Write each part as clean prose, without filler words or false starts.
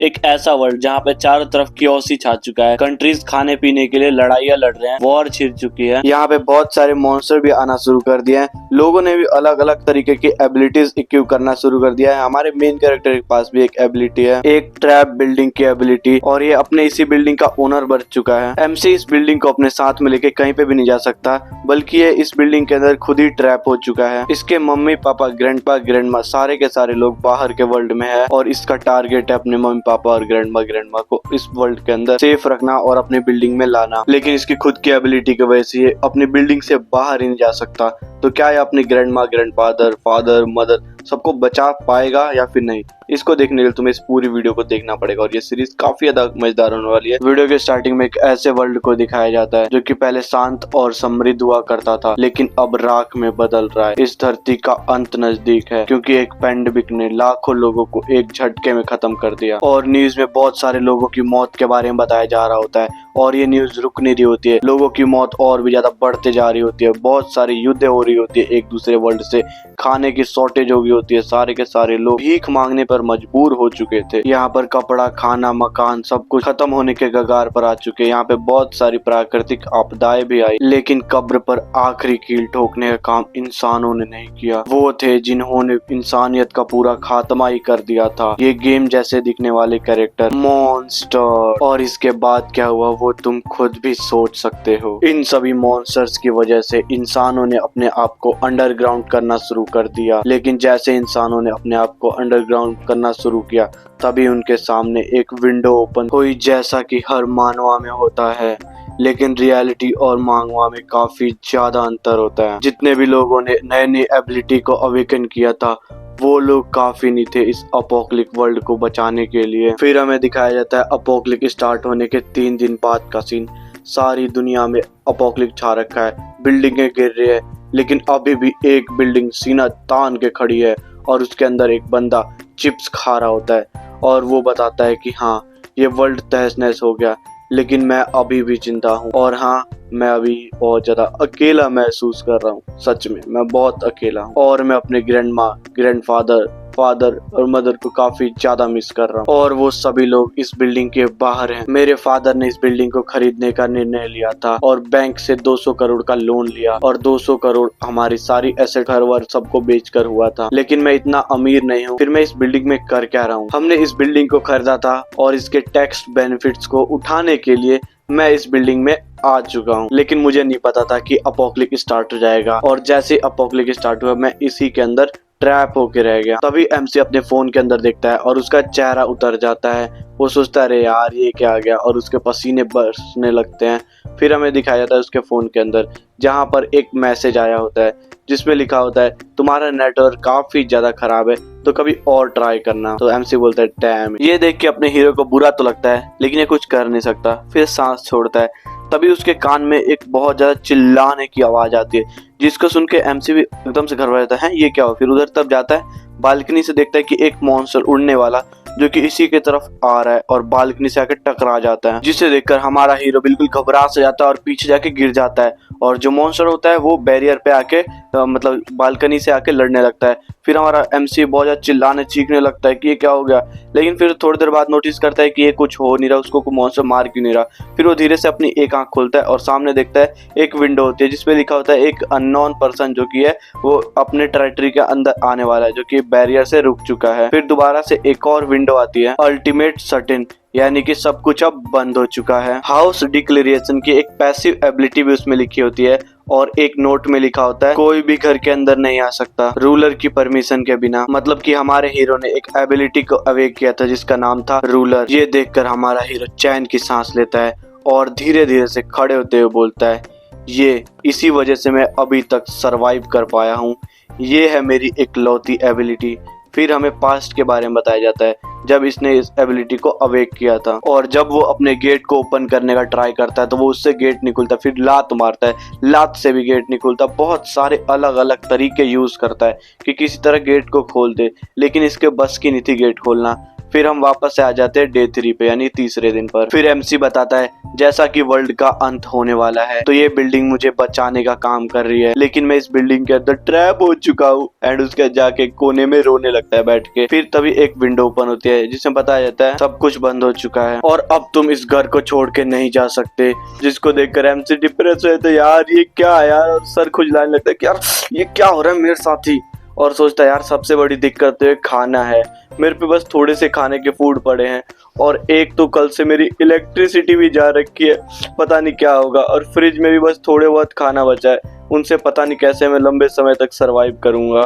एक ऐसा वर्ल्ड जहाँ पे चारों तरफ कियोस ही छा चुका है। कंट्रीज खाने पीने के लिए लड़ाइयाँ लड़ रहे हैं, वॉर छिड़ चुकी है। यहाँ पे बहुत सारे मॉन्स्टर भी आना शुरू कर दिए हैं। लोगों ने भी अलग अलग तरीके की एबिलिटीज इक्विप करना शुरू कर दिया है। हमारे मेन कैरेक्टर के पास भी एक एबिलिटी है, एक ट्रैप बिल्डिंग की एबिलिटी, और ये अपने इसी बिल्डिंग का ओनर बन चुका है। एमसी इस बिल्डिंग को अपने साथ में लेके कहीं पे भी नहीं जा सकता, बल्कि ये इस बिल्डिंग के अंदर खुद ही ट्रैप हो चुका है। इसके मम्मी पापा, ग्रैंडपा, ग्रैंडमा सारे के सारे लोग बाहर के वर्ल्ड में है और इसका टारगेट है अपने मम्मी पापा और ग्रैंडमा को इस वर्ल्ड के अंदर सेफ रखना और अपनी बिल्डिंग में लाना। लेकिन इसकी खुद की एबिलिटी की वजह से ये अपनी बिल्डिंग से बाहर ही नहीं जा सकता। तो क्या ये अपनी ग्रैंडमा, ग्रैंडफादर, फादर, मदर सबको बचा पाएगा या फिर नहीं? इसको देखने के लिए तुम्हें इस पूरी वीडियो को देखना पड़ेगा और ये सीरीज काफी ज्यादा मजेदार होने वाली है। वीडियो के स्टार्टिंग में एक ऐसे वर्ल्ड को दिखाया जाता है जो कि पहले शांत और समृद्ध हुआ करता था, लेकिन अब राख में बदल रहा है। इस धरती का अंत नजदीक है, क्योंकि एक पैंडेमिक ने लाखों लोगों को एक झटके में खत्म कर दिया। और न्यूज में बहुत सारे लोगों की मौत के बारे में बताया जा रहा होता है और ये न्यूज रुक नहीं रही होती है। लोगों की मौत और भी ज्यादा बढ़ते जा रही होती है। बहुत सारी युद्ध हो रही होती है एक दूसरे वर्ल्ड से, खाने की शॉर्टेज हो गई होती है। सारे के सारे लोग भीख मांगने पर मजबूर हो चुके थे। यहाँ पर कपड़ा, खाना, मकान सब कुछ खत्म होने के कगार पर आ चुके। यहाँ पे बहुत सारी प्राकृतिक आपदाएं भी आई, लेकिन कब्र पर आखिरी कील ठोकने का काम इंसानों ने नहीं किया। वो थे जिन्होंने इंसानियत का पूरा खात्मा ही कर दिया था। ये गेम जैसे दिखने वाले कैरेक्टर मॉन्स्टर। और इसके बाद क्या हुआ वो तुम खुद भी सोच सकते हो। इन सभी मॉन्स्टर्स की वजह से इंसानों ने अपने आप को अंडरग्राउंड करना शुरू कर दिया। लेकिन जैसे इंसानों ने अपने आप को अंडरग्राउंड करना शुरू किया, तभी उनके सामने एक विंडो ओपन हुई, जैसा कि हर मानवा में होता है। लेकिन रियलिटी और मांगवा में काफी ज्यादा अंतर होता है। जितने भी लोगों ने नए नए एबिलिटी को अवेकन किया था, वो लोग काफी नहीं थे इस अपोक्लिक वर्ल्ड को बचाने के लिए। फिर हमें दिखाया जाता है अपोक्लिक स्टार्ट होने के 3 दिन बाद का सीन। सारी दुनिया में अपोक्लिक छा रखा है, बिल्डिंगें गिर रही है, लेकिन अभी भी एक बिल्डिंग सीना तान के खड़ी है और उसके अंदर एक बंदा चिप्स खा रहा होता है और वो बताता है कि हाँ, ये वर्ल्ड तहस नहस हो गया, लेकिन मैं अभी भी जिंदा हूँ। और हाँ, मैं अभी बहुत ज्यादा अकेला महसूस कर रहा हूँ। सच में मैं बहुत अकेला हूँ और मैं अपने ग्रैंडमा, ग्रैंडफादर, फादर और मदर को काफी ज्यादा मिस कर रहा हूँ। और वो सभी लोग इस बिल्डिंग के बाहर हैं। मेरे फादर ने इस बिल्डिंग को खरीदने का निर्णय लिया था और बैंक से 200 करोड़ का लोन लिया और 200 करोड़ हमारी सारी एसेट, घर वर सबको बेचकर हुआ था। लेकिन मैं इतना अमीर नहीं हूँ, फिर मैं इस बिल्डिंग में कर क्या रहा हूँ? हमने इस बिल्डिंग को खरीदा था और इसके टैक्स बेनिफिट्स को उठाने के लिए मैं इस बिल्डिंग में आ चुका हूँ। लेकिन मुझे नहीं पता था कि अपोक्लिक स्टार्ट हो जाएगा और जैसे अपोक्लिक स्टार्ट हुआ, मैं इसी के अंदर ट्रैप होके रह गया। तभी एमसी अपने फोन के अंदर देखता है और उसका चेहरा उतर जाता है। वो सोचता है अरे यार ये क्या आ गया, और उसके पसीने बरसने लगते हैं। फिर हमें दिखाया जाता है उसके फोन के अंदर, जहाँ पर एक मैसेज आया होता है जिसमें लिखा होता है तुम्हारा नेटवर्क काफी ज्यादा खराब है, तो कभी और ट्राई करना। तो एमसी बोलता है डैम। ये देख के अपने हीरो को बुरा तो लगता है, लेकिन ये कुछ कर नहीं सकता। फिर सांस छोड़ता है। तभी उसके कान में एक बहुत ज्यादा चिल्लाने की आवाज आती है, जिसको सुन के एमसी भी एकदम से घबरा जाता है, ये क्या हो। फिर उधर तब जाता है, बालकनी से देखता है कि एक मॉन्स्टर उड़ने वाला जो कि इसी के तरफ आ रहा है और बालकनी से आके टकरा जाता है, जिसे देखकर हमारा हीरो बिल्कुल घबरा से जाता है और पीछे जाके गिर जाता है। और जो मॉन्स्टर होता है वो बैरियर पे आके मतलब बालकनी से आके लड़ने लगता है। फिर हमारा एमसी बहुत ज्यादा चिल्लाने चीखने लगता है कि ये क्या हो गया। लेकिन फिर थोड़ी देर बाद नोटिस करता है कि ये कुछ हो नहीं रहा, उसको कोई मॉन्स्टर मार क्यों नहीं रहा। फिर वो धीरे से अपनी एक आंख खोलता है और सामने देखता है एक विंडो होती है जिसपे लिखा होता है एक अननोन पर्सन जो कि है वो अपने टेरिटरी के अंदर आने वाला है, जो कि बैरियर से रुक चुका है। फिर दोबारा से एक और विंडो आती है, अल्टीमेट सर्टेन, यानी कि सब कुछ अब बंद हो चुका है। हाउस डिक्लेरेशन की एक पैसिव एबिलिटी भी उसमें लिखी होती है और एक नोट में लिखा होता है कोई भी घर के अंदर नहीं आ सकता रूलर की परमिशन के बिना। मतलब कि हमारे हीरो ने एक एबिलिटी को अवेक किया था जिसका नाम था रूलर। ये देखकर हमारा हीरो चैन की सांस लेता है और धीरे धीरे से खड़े होते हुए बोलता है, ये इसी वजह से मैं अभी तक सरवाइव कर पाया हूँ। ये है मेरी इकलौती एबिलिटी। फिर हमें पास्ट के बारे में बताया जाता है, जब इसने इस एबिलिटी को अवेक किया था और जब वो अपने गेट को ओपन करने का ट्राई करता है तो वो उससे गेट नहीं खुलता। फिर लात मारता है, लात से भी गेट नहीं खुलता। बहुत सारे अलग अलग तरीके यूज करता है कि किसी तरह गेट को खोल दे, लेकिन इसके बस की नहीं थी गेट खोलना। फिर हम वापस से आ जाते हैं डे 3 पे, यानी तीसरे दिन पर। फिर एमसी बताता है जैसा कि वर्ल्ड का अंत होने वाला है तो ये बिल्डिंग मुझे बचाने का काम कर रही है, लेकिन मैं इस बिल्डिंग के अंदर ट्रैप हो चुका हूँ। एंड उसके जाके कोने में रोने लगता है बैठ के। फिर तभी एक विंडो ओपन होती है जिसमें बताया जाता है सब कुछ बंद हो चुका है और अब तुम इस घर को छोड़ के नहीं जा सकते। जिसको देखकर एमसी डिप्रेस हुए तो यार ये क्या है यार, सर खुजलाने लगता है कि यार ये क्या हो रहा है मेरे साथ ही। और सोचता है यार सबसे बड़ी दिक्कत तो खाना है, मेरे पे बस थोड़े से खाने के फूड पड़े हैं और एक तो कल से मेरी इलेक्ट्रिसिटी भी जा रखी है, पता नहीं क्या होगा। और फ्रिज में भी बस थोड़े बहुत खाना बचा है, उनसे पता नहीं कैसे मैं लंबे समय तक सरवाइव करूंगा।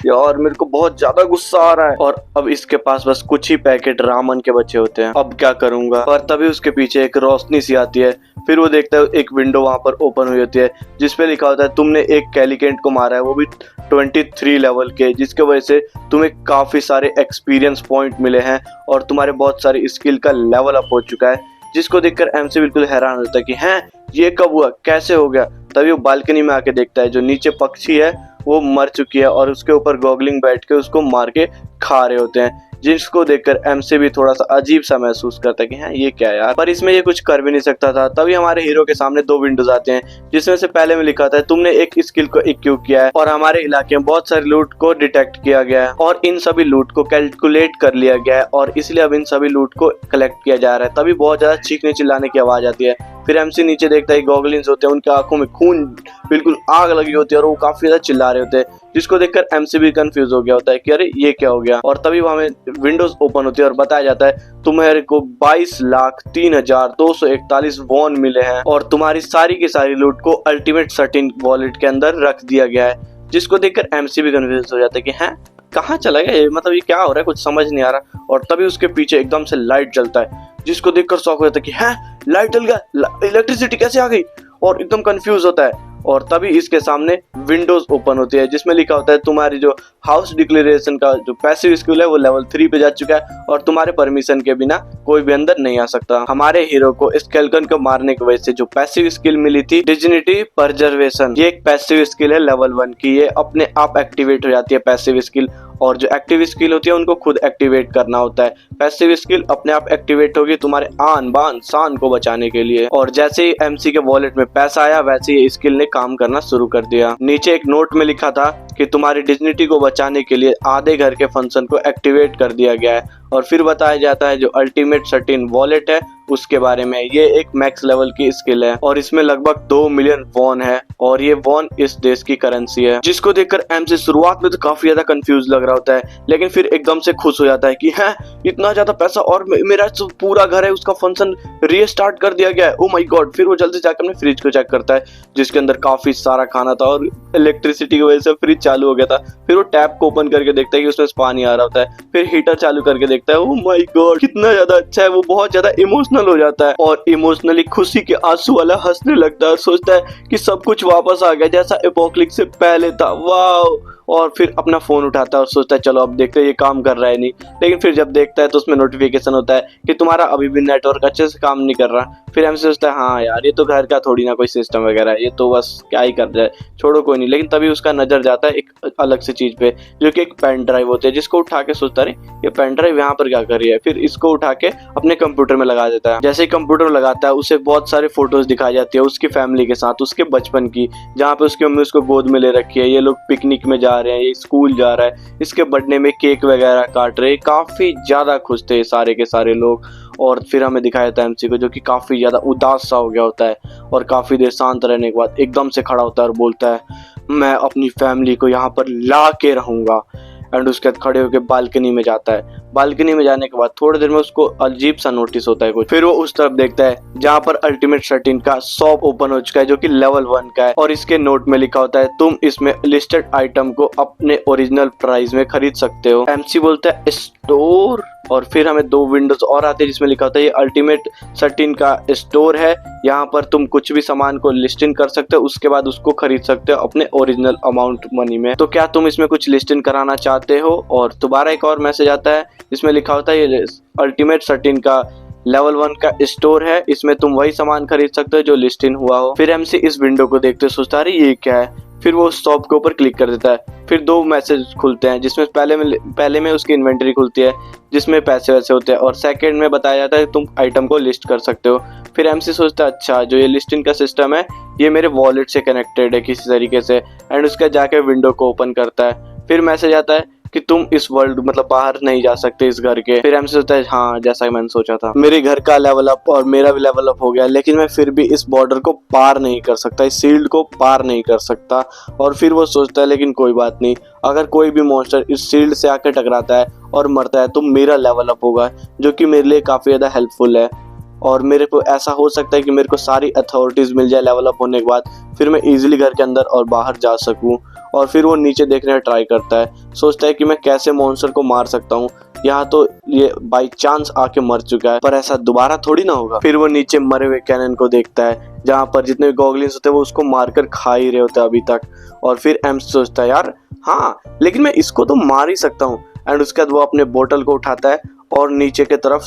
यार मेरे को बहुत ज्यादा गुस्सा आ रहा है। और अब इसके पास बस कुछ ही पैकेट रामन के बचे होते हैं, अब क्या करूंगा। पर तभी उसके पीछे एक रोशनी सी आती है। फिर वो देखता है एक विंडो वहां पर ओपन हुई होती है जिसपे लिखा होता है तुमने एक कैलिकेंट को मारा है, वो भी 23 लेवल के, जिसके वजह से तुम्हें काफी सारे एक्सपीरियंस पॉइंट मिले हैं और तुम्हारे बहुत सारे स्किल का लेवल अप हो चुका है। जिसको देखकर एमसी बिल्कुल हैरान होता है कि हैं ये कब हुआ, कैसे हो गया। तभी वो बालकनी में आके देखता है जो नीचे पक्षी है वो मर चुकी है और उसके ऊपर गॉगलिंग बैठ के उसको मार के खा रहे होते हैं। जिसको देखकर एमसी भी थोड़ा सा अजीब सा महसूस करता है कि हाँ ये क्या यार, पर इसमें ये कुछ कर भी नहीं सकता था। तभी हमारे हीरो के सामने दो विंडोज आते हैं जिसमें से पहले में लिखा था तुमने एक स्किल को इक्विप किया है और हमारे इलाके में बहुत सारे लूट को डिटेक्ट किया गया है और इन सभी लूट को कैलकुलेट कर लिया गया है और इसलिए अब इन सभी लूट को कलेक्ट किया जा रहा है। तभी बहुत ज्यादा चीखने चिल्लाने की आवाज आती है। फिर एमसी नीचे देखता है गॉगलिन्स होते हैं, उनकी आंखों में खून बिल्कुल आग लगी होती है और वो काफी ज्यादा चिल्ला रहे होते हैं। जिसको देखकर एमसी भी कंफ्यूज हो गया होता है कि अरे ये क्या हो गया। और तभी वहां विंडोज ओपन होती है और बताया जाता है तुम्हारे को 22,03,241 वॉन मिले हैं और तुम्हारी सारी की सारी लूट को अल्टीमेट 13 वॉलेट के अंदर रख दिया गया है। जिसको देखकर एमसी भी कंफ्यूज हो जाता है कि हैं कहाँ चला गया ये, मतलब ये क्या हो रहा है, कुछ समझ नहीं आ रहा। और तभी उसके पीछे एकदम से लाइट जलता है जिसको देखकर शॉक हो जाता है कि हैं लाइट जल गया, इलेक्ट्रिसिटी कैसे आ गई, और एकदम कंफ्यूज होता है। और तभी इसके सामने विंडोज ओपन होती है जिसमें लिखा होता है तुम्हारी जो हाउस डिक्लेरेशन का जो पैसिव स्किल है वो लेवल 3 पे जा चुका है और तुम्हारे परमिशन के बिना कोई भी अंदर नहीं आ सकता। हमारे हीरो को स्केलेटन को मारने की वजह से जो पैसिव स्किल मिली थी डिग्निटी प्रिजर्वेशन, ये एक पैसिव स्किल है लेवल 1 की, ये अपने आप एक्टिवेट हो जाती है पैसिव स्किल। और जो एक्टिव स्किल होती है उनको खुद एक्टिवेट करना होता है। पैसिव स्किल अपने आप एक्टिवेट होगी तुम्हारे आन बान शान को बचाने के लिए। और जैसे ही एमसी के वॉलेट में पैसा आया वैसे ही स्किल ने काम करना शुरू कर दिया। नीचे एक नोट में लिखा था कि तुम्हारी डिग्निटी को बचाने के लिए आधे घर के फंक्शन को एक्टिवेट कर दिया गया है। और फिर बताया जाता है जो अल्टीमेट 13 वॉलेट है उसके बारे में, ये एक मैक्स लेवल की स्किल है और इसमें लगभग 2 मिलियन वॉन है और ये वॉन इस देश की करेंसी है। जिसको देखकर एमसी शुरुआत में तो काफी ज्यादा कंफ्यूज लग रहा होता है लेकिन फिर एकदम से खुश हो जाता है कि है इतना ज्यादा पैसा और मेरा जो पूरा घर है उसका फंक्शन रीस्टार्ट कर दिया गया है, ओ माय गॉड। फिर वो जल्दी जाकर अपने फ्रिज को चेक करता है जिसके अंदर काफी सारा खाना था और इलेक्ट्रिसिटी की वजह से फ्रिज चालू हो गया था। फिर वो टैप को ओपन करके देखता है कि उसमें पानी आ रहा होता है, फिर हीटर चालू करके देखता है, ओ माय गॉड कितना ज्यादा अच्छा है। वो बहुत ज्यादा इमोशनल हो जाता है और इमोशनली खुशी के आंसू वाला हंसने लगता है और सोचता है कि सब कुछ वापस आ गया जैसा एपोक्लिप्स से पहले था, वाओ। और फिर अपना फोन उठाता है और सोचता है चलो अब देखते हैं ये काम कर रहा है नहीं। लेकिन फिर जब देखता है तो उसमें नोटिफिकेशन होता है कि तुम्हारा अभी भी नेटवर्क अच्छे से काम नहीं कर रहा। फिर हमसे सोचता है हाँ यार ये तो घर का थोड़ी ना कोई सिस्टम वगैरह है, ये तो बस क्या ही कर जाए, छोड़ो कोई नहीं। लेकिन तभी उसका नजर जाता है एक अलग से चीज पे जो कि एक पेन ड्राइव होती है, जिसको उठा के सोचता है ये पेन ड्राइव यहाँ पर क्या कर रही है। फिर इसको उठा के अपने कंप्यूटर में लगा देता है। जैसे ही कंप्यूटर में लगाता है उसे बहुत सारे फोटोज दिखाई जाती है उसकी फैमिली के साथ, उसके बचपन की, जहाँ पे उसकी मम्मी उसको गोद में ले रखी है, ये लोग पिकनिक में जा रहे हैं, ये स्कूल जा रहा है, इसके बर्थडे में केक वगैरह काट रहे, काफी ज्यादा खुश थे सारे के सारे लोग। और फिर हमें दिखाया जाता है एमसी को जो कि काफी ज्यादा उदास सा हो गया होता है और काफी देर शांत रहने के बाद एकदम से खड़ा होता है और बोलता है मैं अपनी फैमिली को यहाँ पर ला के रहूंगा। एंड उसके बाद खड़े होकर बालकनी में जाता है। बालकनी में जाने के बाद थोड़ी देर में उसको अजीब सा नोटिस होता है कुछ। फिर वो उस तरफ देखता है जहाँ पर अल्टीमेट 13 का शॉप ओपन हो चुका है जो कि लेवल 1 का है और इसके नोट में लिखा होता है तुम इसमें लिस्टेड आइटम को अपने ओरिजिनल प्राइस में खरीद सकते हो। एमसी बोलता है स्टोर, और फिर हमें दो विंडोज और आते हैं जिसमें लिखा होता है ये अल्टीमेट 13 का स्टोर है, यहाँ पर तुम कुछ भी सामान को लिस्टिंग कर सकते हो, उसके बाद उसको खरीद सकते हो अपने ओरिजिनल अमाउंट मनी में। तो क्या तुम इसमें कुछ लिस्टिंग कराना चाहते हो। और दोबारा एक और मैसेज आता है जिसमें लिखा होता है ये अल्टीमेट 13 का लेवल 1 का स्टोर है, इसमें तुम वही सामान खरीद सकते हो जो लिस्टिंग हुआ हो। फिर एमसी इस विंडो को देखते सोचता है ये क्या है। फिर वो उस शॉप के ऊपर क्लिक कर देता है। फिर 2 मैसेज खुलते हैं जिसमें पहले में उसकी इन्वेंटरी खुलती है जिसमें पैसे वैसे होते हैं, और सेकंड में बताया जाता है तुम आइटम को लिस्ट कर सकते हो। फिर एमसी सोचता है अच्छा जो ये लिस्टिंग का सिस्टम है ये मेरे वॉलेट से कनेक्टेड है किसी तरीके से, एंड उसका जाके विंडो को ओपन करता है। फिर मैसेज आता है कि तुम इस वर्ल्ड मतलब बाहर नहीं जा सकते इस घर के। फिर एमसी सोचता है हाँ जैसा मैंने सोचा था, मेरे घर का लेवल अप और मेरा भी लेवल अप हो गया, लेकिन मैं फिर भी इस बॉर्डर को पार नहीं कर सकता, इस शील्ड को पार नहीं कर सकता। और फिर वो सोचता है लेकिन कोई बात नहीं, अगर कोई भी मॉन्स्टर इस शील्ड से आकर टकराता है और मरता है तो मेरा लेवल अप होगा, जो कि मेरे लिए काफी ज्यादा हेल्पफुल है। और मेरे को ऐसा हो सकता है कि मेरे को सारी अथॉरिटीज मिल जाए लेवल अप होने के बाद, फिर मैं इजीली घर के अंदर और बाहर जा सकूं। और फिर वो नीचे देखने का ट्राई करता है, सोचता है कि मैं कैसे मॉन्स्टर को मार सकता हूँ, यहाँ तो ये बाई चांस आके मर चुका है पर ऐसा दोबारा थोड़ी ना होगा। फिर वो नीचे मरे हुए कैनन को देखता है जहाँ पर जितने भी गॉगलिन्स होते हैं वो उसको मारकर खा ही रहे होते हैं अभी तक। और फिर एम्स सोचता है यार हाँ लेकिन मैं इसको तो मार ही सकता हूँ, एंड उसके बाद वो अपने बोतल को उठाता है और नीचे की तरफ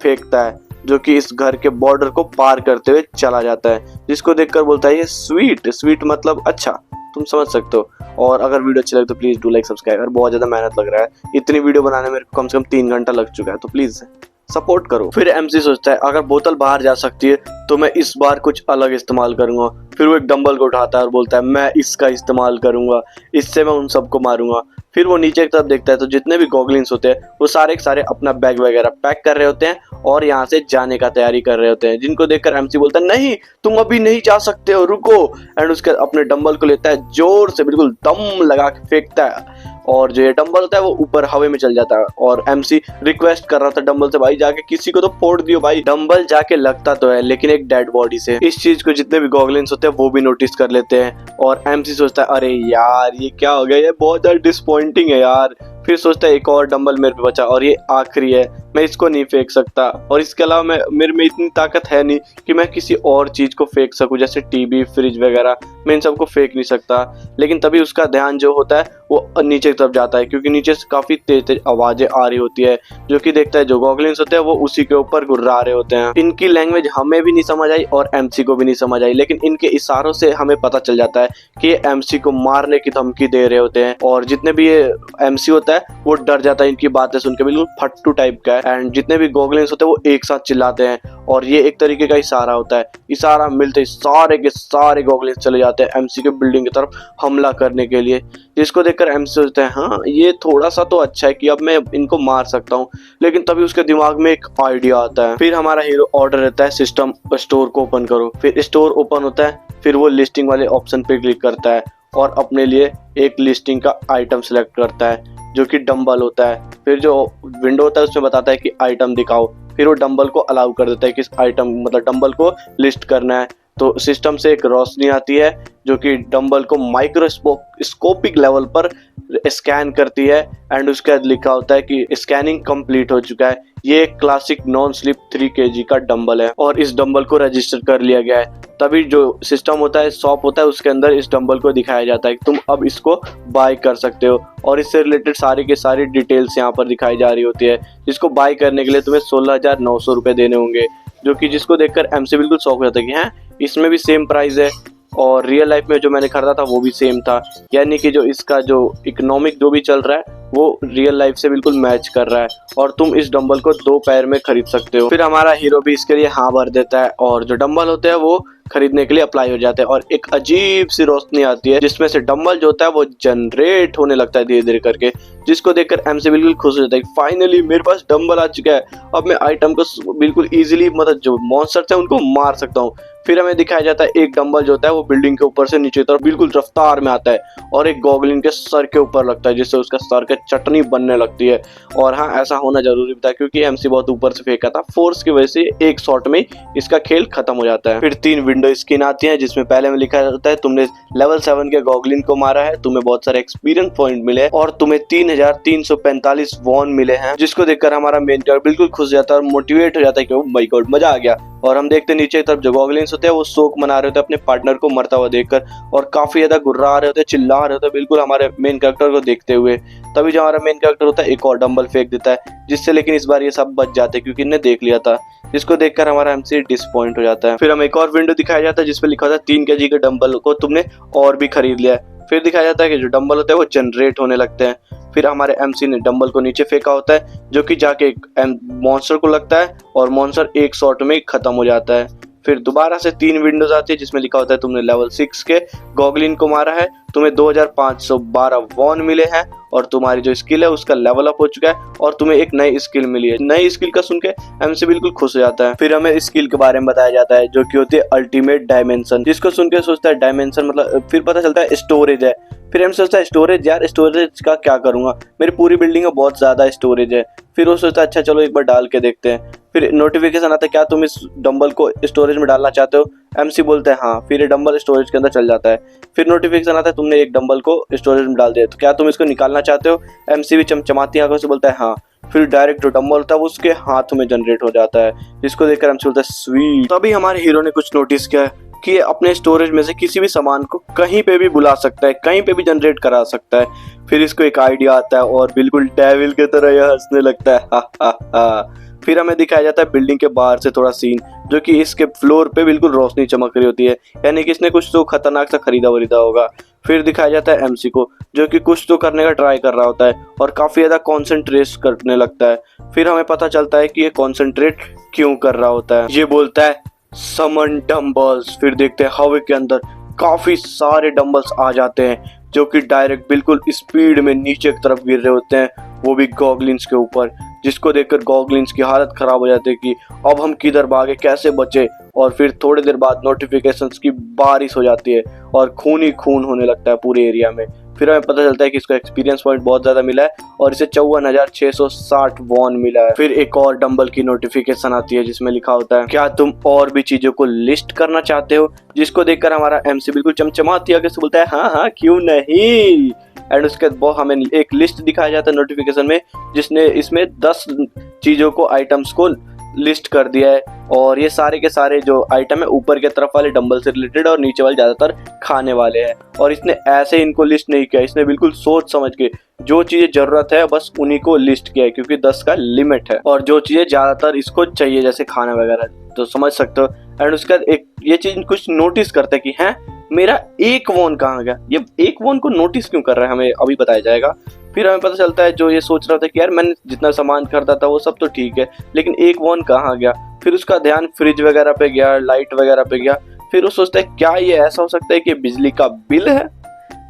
फेंकता है, जो कि इस घर के बॉर्डर को पार करते हुए चला जाता है, जिसको देखकर बोलता है ये स्वीट मतलब अच्छा, तुम समझ सकते हो। और अगर वीडियो अच्छी लगे तो प्लीज डू लाइक सब्सक्राइब। और बहुत ज्यादा मेहनत लग रहा है, इतनी वीडियो बनाने में कम से कम 3 घंटा लग चुका है, तो प्लीज सपोर्ट करो। फिर एमसी सोचता है अगर बोतल बाहर जा सकती है तो मैं इस बार कुछ अलग इस्तेमाल करूंगा। फिर वो एक डंबल को उठाता है और बोलता है मैं इसका इस्तेमाल करूंगा, इससे मैं उन सबको मारूंगा। फिर वो नीचे की तरफ देखता है तो जितने भी गॉगलिन्स होते हैं वो सारे के सारे अपना बैग वगैरह पैक कर रहे होते हैं और यहाँ से जाने का तैयारी कर रहे होते हैं, जिनको देखकर एमसी बोलता है नहीं तुम अभी नहीं जा सकते हो, रुको। एंड उसके अपने डंबल को लेता है, जोर से बिल्कुल दम लगा के फेंकता है और जो ये डंबल होता है वो ऊपर हवा में चल जाता है। और एमसी रिक्वेस्ट कर रहा था डंबल से, भाई जाके किसी को तो फोड़ दियो भाई। डंबल जाके लगता तो है लेकिन एक डेड बॉडी से। इस चीज को जितने भी गॉगलिन्स होते हैं वो भी नोटिस कर लेते हैं और एमसी सोचता है अरे यार ये क्या हो गया, ये बहुत ज्यादा डिसअपॉइंटिंग है यार। फिर सोचता है एक और डंबल मेरे पे बचा और ये आखिरी है, मैं इसको नहीं फेंक सकता, और इसके अलावा मेरे में इतनी ताकत है नहीं कि मैं किसी और चीज को फेंक सकूं जैसे टीवी फ्रिज वगैरह, मैं इन सबको फेंक नहीं सकता। लेकिन तभी उसका ध्यान जो होता है वो नीचे की तरफ जाता है क्योंकि नीचे से काफी तेज तेज आवाजें आ रही होती है, जो कि देखता है जो गॉगलिन्स होते हैं वो उसी के ऊपर गुर्रा रहे होते हैं। इनकी लैंग्वेज हमें भी नहीं समझ आई और एमसी को भी नहीं समझ आई, लेकिन इनके इशारों से हमें पता चल जाता है कि ये एमसी को मारने की धमकी दे रहे होते हैं। और जितने भी ये एमसी होता है वो डर जाता है इनकी बातें सुनकर, बिल्कुल फट्टू टाइप का है। एंड जितने भी गॉगलिन्स होते हैं वो एक साथ चिल्लाते हैं और ये एक तरीके का इशारा होता है। इशारा मिलते ही सारे के सारे गॉगलिन्स चले जाते हैं एमसी के बिल्डिंग की तरफ हमला करने के लिए, जिसको देखकर एमसी सोचता है हाँ ये थोड़ा सा तो अच्छा है कि अब मैं इनको मार सकता हूँ। लेकिन तभी उसके दिमाग में एक आइडिया आता है। फिर हमारा हीरो ऑर्डर रहता है सिस्टम स्टोर को ओपन करो। फिर स्टोर ओपन होता है, फिर वो लिस्टिंग वाले ऑप्शन पे क्लिक करता है और अपने लिए एक लिस्टिंग का आइटम सेलेक्ट करता है जो कि डंबल होता है। फिर जो विंडो होता है उसमें बताता है कि आइटम दिखाओ, फिर वो डंबल को अलाउ कर देता है कि आइटम मतलब डंबल को लिस्ट करना है। तो सिस्टम से एक रोशनी आती है जो कि डंबल को माइक्रोस्कोपिक लेवल पर स्कैन करती है, एंड उसके बाद लिखा होता है कि स्कैनिंग कंप्लीट हो चुका है, ये एक क्लासिक नॉन स्लिप 3 kg का डंबल है और इस डंबल को रजिस्टर कर लिया गया है। तभी जो सिस्टम होता है शॉप होता है उसके अंदर इस डंबल को दिखाया जाता है कि तुम अब इसको बाय कर सकते हो, और इससे रिलेटेड सारी के सारी डिटेल्स यहाँ पर दिखाई जा रही होती है। जिसको बाय करने के लिए तुम्हें 16,900 रुपए देने होंगे, जो कि जिसको देखकर एमसी बिल्कुल शॉक हो जाता है कि हैं इसमें भी सेम प्राइस है और रियल लाइफ में जो मैंने खरीदा था वो भी सेम था, यानी कि जो इसका जो इकोनॉमिक जो भी चल रहा है वो रियल लाइफ से बिल्कुल मैच कर रहा है और तुम इस डंबल को 2 पैर में खरीद सकते हो। फिर हमारा हीरो भी इसके लिए हाँ भर देता है और जो डंबल होते हैं वो खरीदने के लिए अप्लाई हो जाते हैं और एक अजीब सी रोशनी आती है जिसमें से डंबल जो होता है वो जनरेट होने लगता है धीरे धीरे करके, जिसको देखकर एमसी बिल्कुल खुश हो जाता है कि फाइनली मेरे पास डंबल आ चुका है, अब मैं आइटम को बिल्कुल इजीली मतलब जो मॉन्स्टर्स हैं उनको मार सकता हूँ। फिर हमें दिखाया जाता है एक डंबल जो होता है वो बिल्डिंग के ऊपर से नीचे तरफ बिल्कुल रफ्तार में आता है और एक गॉगलिन के सर के ऊपर लगता है, जिससे उसका सर के चटनी बनने लगती है। और हाँ ऐसा होना जरूरी था क्योंकि एमसी बहुत ऊपर से फेंका था, फोर्स की वजह से एक शॉट में इसका खेल खत्म हो जाता है। फिर 3 विंडो स्क्रीन आती है जिसमें पहले में लिखा जाता है तुमने लेवल 7 के गॉगलिन को मारा है, तुम्हें बहुत सारे एक्सपीरियंस पॉइंट मिले और तुम्हें 3,345 वॉन मिले हैं, जिसको देखकर हमारा मेन कैरेक्टर बिल्कुल खुश जाता है और मोटिवेट हो जाता है कि माय गॉड मजा आ गया। और हम देखते हैं नीचे की तरफ जो गॉगलिन्स होते हैं वो शोक मना रहे होते हैं अपने पार्टनर को मरता हुआ देखकर और काफी ज्यादा गुर्रा रहे होते हैं, चिल्ला रहे होते हैं बिल्कुल हमारे मेन कैरेक्टर को देखते हुए। तभी जो हमारा मेन कैरेक्टर होता है एक और डंबल फेंक देता है, जिससे लेकिन इस बार ये सब बच जाते हैं क्योंकि इन्हें देख लिया था, जिसको देखकर हमारा एमसी डिसअपॉइंट हो जाता है। फिर हमें एक और विंडो दिखाया जाता है जिसपे लिखा था 3 kg के डंबल को तुमने और भी खरीद लिया है, फिर दिखाया जाता है कि जो डंबल होते हैं वो जनरेट होने लगते हैं। फिर हमारे एमसी ने डंबल को नीचे फेंका होता है जो कि जाके मॉन्स्टर को लगता है और मॉन्स्टर एक शॉट में खत्म हो जाता है। फिर दोबारा से 3 विंडोज आती है जिसमें लिखा होता है तुमने लेवल 6 के गॉगलिन को मारा है, तुम्हें 2512 वॉन मिले हैं और तुम्हारी जो स्किल है उसका लेवल अप हो चुका है और तुम्हें एक नई स्किल मिली है। नई स्किल का सुन के एमसी बिल्कुल खुश हो जाता है। फिर हमें स्किल के बारे में बताया जाता है जो कि होती है अल्टीमेट डायमेंशन, जिसको सुन के सोचता है डायमेंशन मतलब, फिर पता चलता है स्टोरेज है। फिर हम सोचता है स्टोरेज, यार स्टोरेज का क्या करूंगा, मेरी पूरी बिल्डिंग में बहुत ज्यादा स्टोरेज है। फिर वो सोचता है अच्छा चलो एक बार डाल के देखते हैं। फिर नोटिफिकेशन आता है क्या तुम इस डंबल को स्टोरेज में डालना चाहते हो? एमसी बोलता है हाँ। फिर ये डंबल स्टोरेज के अंदर चल जाता है। फिर नोटिफिकेशन आता है तुमने एक डंबल को स्टोरेज में डाल दिया, तो क्या तुम इसको निकालना चाहते हो? एमसी भी चमचमाती आंखों से बोलता है हाँ। फिर डायरेक्ट जो डंबल होता है वो उसके हाथ में जनरेट हो जाता है, जिसको देखकर एमसी बोलता है स्वीट। तभी हमारे हीरो ने कुछ नोटिस किया कि ये अपने स्टोरेज में से किसी भी सामान को कहीं पे भी बुला सकता है, कहीं पे भी जनरेट करा सकता है। फिर इसको एक आइडिया आता है और बिल्कुल डेविल की तरह यह हंसने लगता है, हा हा हा। फिर हमें दिखाया जाता है बिल्डिंग के बाहर से थोड़ा सीन, जो कि इसके फ्लोर पे बिल्कुल रोशनी चमक रही होती है, यानी कि इसने कुछ तो खतरनाक सा खरीदा वरीदा होगा। फिर दिखाया जाता है एमसी को जो कि कुछ तो करने का ट्राई कर रहा होता है और काफी ज्यादा कॉन्सेंट्रेट करने लगता है। फिर हमें पता चलता है कि ये कॉन्सेंट्रेट क्यों कर रहा होता है। ये बोलता है समन डंबल्स। फिर देखते हैं हवा के अंदर काफी सारे डंबल्स आ जाते हैं जो कि डायरेक्ट बिल्कुल स्पीड में नीचे की तरफ गिर रहे होते हैं, वो भी गॉगलिन्स के ऊपर, जिसको देखकर गॉगलिन्स की हालत खराब हो जाती है कि अब हम किधर भागे, कैसे बचे। और फिर थोड़ी देर बाद नोटिफिकेशंस की बारिश हो जाती है और खून ही खून होने लगता है पूरे एरिया में। फिर हमें पता चलता है कि इसको एक्सपीरियंस पॉइंट बहुत ज्यादा मिला है और इसे 54,660 वॉन मिला है। फिर एक और डंबल की नोटिफिकेशन आती है जिसमें लिखा होता है क्या तुम और भी चीजों को लिस्ट करना चाहते हो, जिसको देखकर हमारा एमसी बिल्कुल चमचमाती आगे से बोलता है हाँ हाँ क्यों नहीं। एंड उसके बाद हमें एक लिस्ट दिखाया जाता है नोटिफिकेशन में, जिसने इसमें 10 चीजों को, आइटम्स को लिस्ट कर दिया है और ये सारे के सारे जो आइटम है ऊपर के तरफ वाले डंबल से रिलेटेड और नीचे वाले ज्यादातर खाने वाले हैं। और इसने ऐसे इनको लिस्ट नहीं किया, इसने बिल्कुल सोच समझ के जो चीजें जरूरत है बस उन्हीं को लिस्ट किया है, क्योंकि 10 का लिमिट है और जो चीजें ज्यादातर इसको चाहिए जैसे खाना वगैरह, तो समझ सकते हो। एंड उसके बाद एक ये चीज कुछ नोटिस करते हैं कि हैं मेरा एक वॉन कहाँ गया, ये एक वॉन को नोटिस क्यों कर रहा है हमें अभी बताया जाएगा। फिर हमें पता चलता है जो ये सोच रहा था कि यार मैंने जितना सामान खरीदा था वो सब तो ठीक है, लेकिन एक वॉन कहाँ गया। फिर उसका ध्यान फ्रिज वगैरह पे गया, लाइट वगैरह पे गया। फिर वो सोचता है क्या ये ऐसा हो सकता है कि बिजली का बिल है।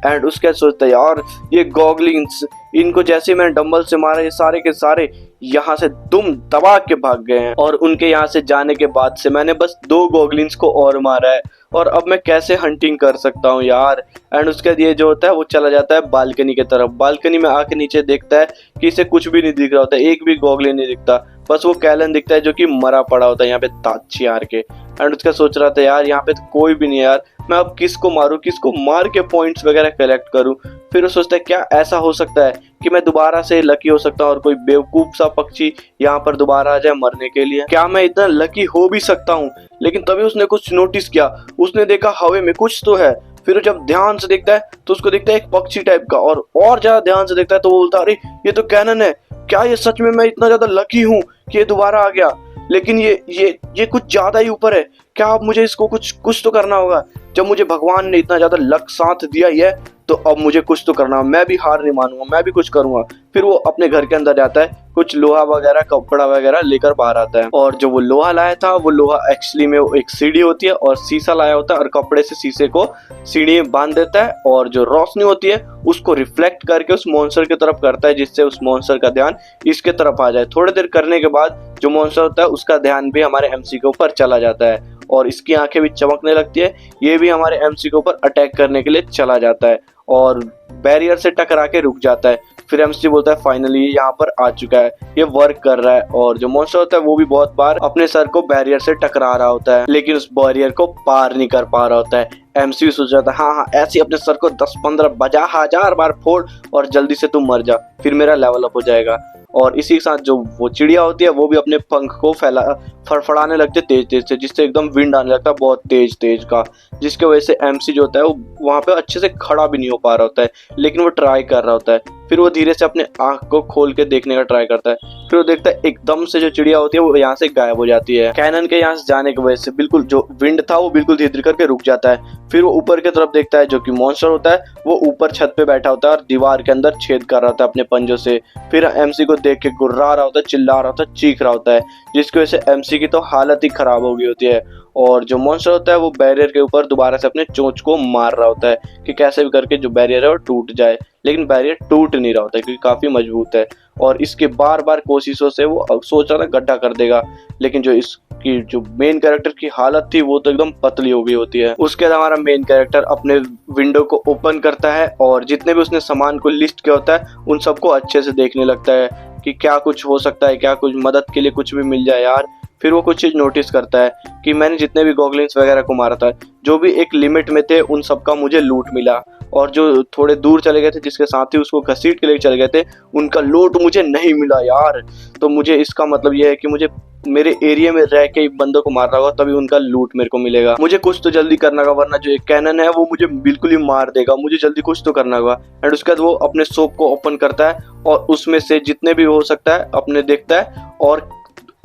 एंड उसके सोचता है यार ये गॉगलिन्स, इनको जैसे मैंने डंबल से मारा ये सारे के सारे यहाँ से दुम दबा के भाग गए हैं और उनके यहाँ से जाने के बाद से मैंने बस 2 गॉगलिन्स को और मारा है और अब मैं कैसे हंटिंग कर सकता हूँ यार। एंड उसके बाद ये जो होता है वो चला जाता है बालकनी की तरफ। बालकनी में आके नीचे देखता है कि इसे कुछ भी नहीं दिख रहा होता है, एक भी गॉगलिन नहीं दिखता, बस वो कैलन दिखता है जो कि मरा पड़ा होता है यहाँ पे ताची हार के। एंड उसका सोच रहा था यार यहाँ पे तो कोई भी नहीं है यार, मैं अब किसको मारूं, किसको मार के पॉइंट्स वगैरह कलेक्ट करूं। फिर वो सोचता है क्या ऐसा हो सकता है कि मैं दोबारा से लकी हो सकता हूँ और कोई बेवकूफ सा पक्षी यहाँ पर दोबारा आ जाए मरने के लिए, क्या मैं इतना लकी हो भी सकता हूँ। लेकिन तभी उसने कुछ नोटिस किया, उसने देखा हवा में कुछ तो है। फिर जब ध्यान से देखता है तो उसको दिखता है एक पक्षी टाइप का, और ज्यादा ध्यान से देखता है तो वो बोलता है अरे ये तो कैनन है, क्या ये सच में मैं इतना ज्यादा लकी हूँ कि ये दोबारा आ गया। लेकिन ये कुछ ज्यादा ही ऊपर है, क्या अब मुझे इसको कुछ तो करना होगा। जब मुझे भगवान ने इतना ज्यादा लक साथ दिया ही है तो अब मुझे कुछ तो करना, मैं भी हार नहीं मानूंगा, मैं भी कुछ करूंगा। फिर वो अपने घर के अंदर जाता है, कुछ लोहा वगैरह कपड़ा वगैरह लेकर बाहर आता है और जो वो लोहा लाया था वो लोहा एक्चुअली में वो एक सीढ़ी होती है और शीशा लाया होता है और कपड़े से शीशे को सीढ़ी में बांध देता है और जो रोशनी होती है उसको रिफ्लेक्ट करके उस मॉन्स्टर की तरफ करता है, जिससे उस मॉन्स्टर का ध्यान इसके तरफ आ जाए। थोड़ी देर करने के बाद जो मॉन्स्टर होता है उसका ध्यान भी हमारे एमसी के ऊपर चला जाता है और इसकी आंखें भी चमकने लगती है, ये भी हमारे एमसी के ऊपर अटैक करने के लिए चला जाता है और बैरियर से टकरा के रुक जाता है। फिर एमसी बोलता है फाइनली यहाँ पर आ चुका है, ये वर्क कर रहा है। और जो मॉन्स्टर होता है वो भी बहुत बार अपने सर को बैरियर से टकरा रहा होता है, लेकिन उस बैरियर को पार नहीं कर पा रहा होता है। एमसी सोच रहा था हाँ ऐसे अपने सर को 10-15 बजा 1000 बार फोड़ और जल्दी से तुम मर जा, फिर मेरा लेवल अप हो जाएगा। और इसी के साथ जो वो चिड़िया होती है वो भी अपने पंख को फड़फड़ाने लगते तेज से, जिससे एकदम विंड आने लगता है बहुत तेज का, जिसके वजह से एमसी जो होता है वो वहाँ पे अच्छे से खड़ा भी नहीं हो पा रहा होता है, लेकिन वो ट्राई कर रहा होता है। फिर वो धीरे से अपने आंख को खोल के देखने का ट्राई करता है। फिर वो देखता है एकदम से जो चिड़िया होती है वो यहाँ से गायब हो जाती है। कैनन के यहाँ से जाने की वजह से बिल्कुल जो विंड था वो बिल्कुल धीरे धीरे करके रुक जाता है। फिर वो ऊपर की तरफ देखता है, जो कि मॉन्स्टर होता है वो ऊपर छत पे बैठा होता है और दीवार के अंदर छेद कर रहा होता है अपने पंजों से। फिर एमसी को देख के गुर्रा रहा होता है, चिल्ला रहा होता है, चीख रहा होता है, जिसकी वजह से एमसी की तो हालत ही खराब हो गई होती है। और जो मॉन्स्टर होता है वो बैरियर के ऊपर दोबारा से अपने चोंच को मार रहा होता है कि कैसे भी करके जो बैरियर है वो टूट जाए, लेकिन बैरियर टूट नहीं रहा होता है क्योंकि काफी मजबूत है। और इसके बार बार कोशिशों से वो सोच रहा था गड्ढा कर देगा, लेकिन जो इसकी जो मेन कैरेक्टर की हालत थी वो तो एकदम पतली हो गई होती है। उसके बाद हमारा मेन कैरेक्टर अपने विंडो को ओपन करता है और जितने भी उसने सामान को लिस्ट किया होता है उन सबको अच्छे से देखने लगता है कि क्या कुछ हो सकता है, क्या कुछ मदद के लिए कुछ भी मिल जाए यार। फिर वो कुछ चीज नोटिस करता है कि मैंने जितने भी गॉगलिन्स वगैरह को मारा था, जो भी एक लिमिट में थे, उन सबका मुझे लूट मिला, और जो थोड़े दूर चले गए थे जिसके साथ ही उसको घसीट के लेके चले गए थे, उनका लूट मुझे नहीं मिला यार। तो मुझे इसका मतलब ये है कि मुझे मेरे एरिया में रह के बंदों को मारना होगा तभी उनका लूट मेरे को मिलेगा। मुझे कुछ तो जल्दी करना होगा वरना जो एक कैनन है वो मुझे बिल्कुल ही मार देगा। मुझे जल्दी कुछ तो करना होगा। एंड उसके बाद वो अपने सोप को ओपन करता है और उसमें से जितने भी हो सकता है अपने देखता है और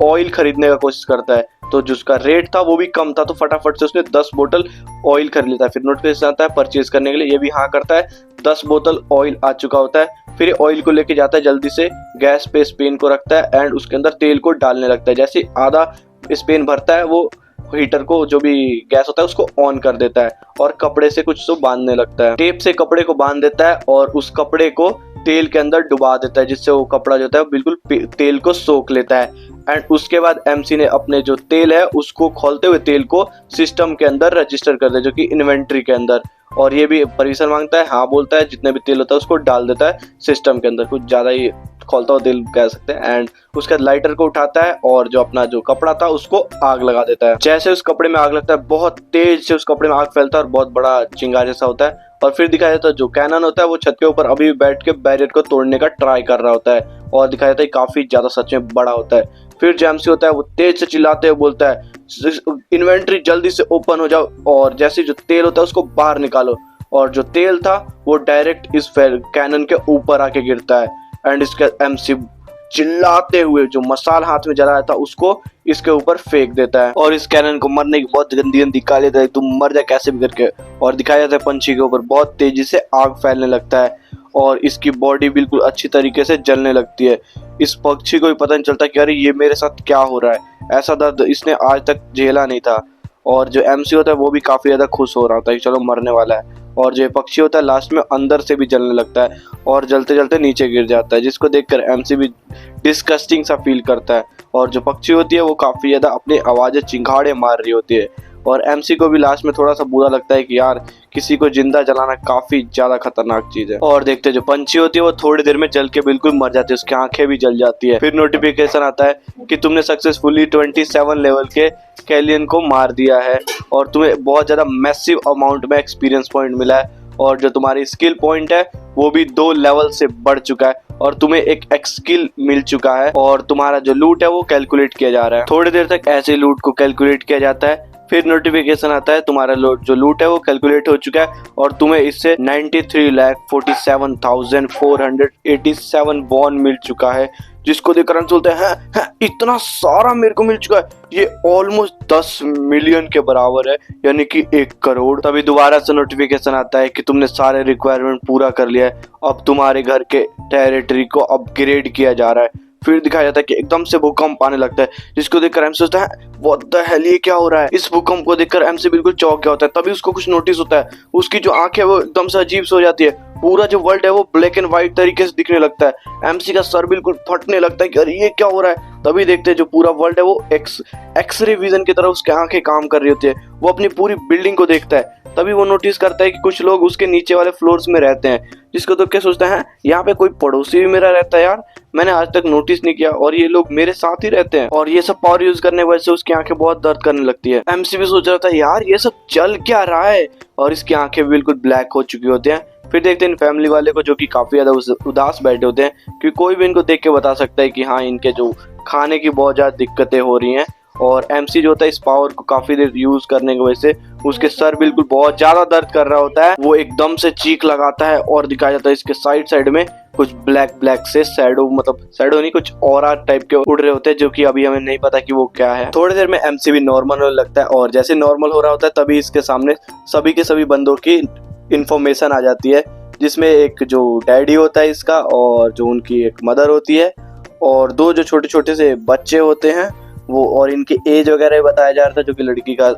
ऑयल खरीदने का कोशिश करता है। तो जिसका रेट था वो भी कम था, तो फटाफट से उसने 10 बोतल ऑयल खरीद लेता है। फिर नोटिफिकेशन आता है परचेज करने के लिए, ये भी हाँ करता है। 10 बोतल ऑयल आ चुका होता है। फिर ऑयल को लेके जाता है, जल्दी से गैस पे स्पेन को रखता है एंड उसके अंदर तेल को डालने लगता है। जैसे आधा स्पेन भरता है वो हीटर को, जो भी गैस होता है उसको ऑन कर देता है और कपड़े से कुछ तो बांधने लगता है। टेप से कपड़े को बांध देता है और उस कपड़े को तेल के अंदर डुबा देता है, जिससे वो कपड़ा जो होता है बिल्कुल तेल को सोख लेता है। एंड उसके बाद एमसी ने अपने जो तेल है उसको खोलते हुए तेल को सिस्टम के अंदर रजिस्टर कर दिया, जो कि इन्वेंट्री के अंदर। और ये भी परमिशन मांगता है, हाँ बोलता है, जितने भी तेल होता है उसको डाल देता है सिस्टम के अंदर, कुछ ज्यादा ही खोलता हुआ तेल कह सकते हैं। एंड उसके बाद लाइटर को उठाता है और जो अपना जो कपड़ा था उसको आग लगा देता है। जैसे उस कपड़े में आग लगता है बहुत तेज से उस कपड़े में आग फैलता है और बहुत बड़ा चिंगारी जैसा होता है। और फिर दिखाया जाता है जो कैनन होता है वो छत के ऊपर अभी बैठ के बैरियर को तोड़ने का ट्राई कर रहा होता है और दिखाया जाता है काफी ज्यादा सच में बड़ा होता है। फिर जो एमसी होता है वो तेज से चिल्लाते हुए बोलता है इन्वेंट्री जल्दी से ओपन हो जाओ और जैसे जो तेल होता है उसको बाहर निकालो। और जो तेल था वो डायरेक्ट इस कैनन के ऊपर आके गिरता है। एंड इसका एमसी चिल्लाते हुए जो मसाल हाथ में जलाया था उसको इसके ऊपर फेंक देता है और इस कैनन को मरने की बहुत गंदी गंदी गाली देता है, तुम मर जा कैसे भी करके। और दिखाया जाता है पंछी के ऊपर बहुत तेजी से आग फैलने लगता है और इसकी बॉडी बिल्कुल अच्छी तरीके से जलने लगती है। इस पक्षी को भी पता नहीं चलता कि अरे ये मेरे साथ क्या हो रहा है, ऐसा दर्द इसने आज तक झेला नहीं था। और जो एमसी होता है वो भी काफी ज्यादा खुश हो रहा होता है कि चलो मरने वाला है। और जो पक्षी होता है लास्ट में अंदर से भी जलने लगता है और जलते जलते नीचे गिर जाता है, जिसको देखकर एमसी भी डिस्गस्टिंग सा फील करता है। और जो पक्षी होती है वो काफी ज्यादा अपनी आवाजें चिंगाड़े मार रही होती है और एमसी को भी लास्ट में थोड़ा सा बुरा लगता है कि यार किसी को जिंदा जलाना काफी ज्यादा खतरनाक चीज है। और देखते जो पंछी होती है वो थोड़ी देर में जल के बिल्कुल मर जाती है, उसकी आंखें भी जल जाती है। फिर नोटिफिकेशन आता है कि तुमने सक्सेसफुली 27 लेवल के कैलियन को मार दिया है और तुम्हें बहुत ज्यादा मैसिव अमाउंट में एक्सपीरियंस पॉइंट मिला है और जो तुम्हारी स्किल पॉइंट है वो भी 2 लेवल से बढ़ चुका है और तुम्हें एक स्किल मिल चुका है और तुम्हारा जो लूट है वो कैलकुलेट किया जा रहा है। थोड़ी देर तक ऐसे लूट को कैलकुलेट किया जाता है। फिर नोटिफिकेशन आता है तुम्हारा जो लूट है वो कैलकुलेट हो चुका है और तुम्हें इससे 93,47,487 बॉन मिल चुका है, जिसको देखकर हम बोलते हैं इतना सारा मेरे को मिल चुका है, ये ऑलमोस्ट 10 मिलियन के बराबर है, यानी कि 1 करोड़। तभी दोबारा से नोटिफिकेशन आता है कि तुमने सारे रिक्वायरमेंट पूरा कर लिया है, अब तुम्हारे घर के टेरिटरी को अपग्रेड किया जा रहा है। फिर दिखाया जाता है कि एकदम से भूकंप आने लगता है, जिसको देखकर एमसी सोचता है व्हाट द हेल ये क्या हो रहा है। इस भूकंप को देखकर एमसी बिल्कुल चौंक गया होता है। तभी उसको कुछ नोटिस होता है, उसकी जो आंखें वो एकदम से अजीब से हो जाती है, पूरा जो वर्ल्ड है वो ब्लैक एंड व्हाइट तरीके से दिखने लगता है। एमसी का सर बिल्कुल फटने लगता है कि अरे ये क्या हो रहा है। तभी देखते हैं जो पूरा वर्ल्ड है वो एक्सरे विजन की तरह उसकी आंखें काम कर रही होती है। वो अपनी पूरी बिल्डिंग को देखता है। तभी वो नोटिस करता है कि कुछ लोग उसके नीचे वाले फ्लोर्स में रहते हैं, जिसको तो क्या सोचता है यहाँ पे कोई पड़ोसी भी मेरा रहता है यार, मैंने आज तक नोटिस नहीं किया और ये लोग मेरे साथ ही रहते हैं। और ये सब पावर यूज करने की वजह से उसकी आंखें बहुत दर्द करने लगती है। एमसी भी सोच रहा था यार ये सब चल क्या रहा है और इसकी आंखें बिल्कुल ब्लैक हो चुकी होती हैं। फिर देखते हैं इन फैमिली वाले को जो कि काफी ज्यादा उदास बैठे होते हैं, क्योंकि कोई भी इनको देख के बता सकता है कि हाँ इनके जो खाने की बहुत ज्यादा दिक्कतें हो रही हैं और MC जो होता है इस पावर को काफी देर यूज करने की वजह से उसके सर बिल्कुल बहुत ज्यादा दर्द कर रहा होता है। वो एकदम से चीख लगाता है और दिखाया जाता है इसके साइड साइड में कुछ ब्लैक से शैडो, मतलब शैडो नहीं, कुछ ऑरा टाइप के उड़ रहे होते हैं, जो कि अभी हमें नहीं पता कि वो क्या है। थोड़ी देर में MC भी नॉर्मल होने लगता है और जैसे नॉर्मल हो रहा होता है तभी इसके सामने सभी के सभी बंदों की इंफॉर्मेशन आ जाती है, जिसमें एक जो डैडी होता है इसका और जो उनकी एक मदर होती है और दो जो छोटे छोटे से बच्चे होते हैं वो, और इनकी एज वगैरह बताया जा रहा था, जो कि लड़की का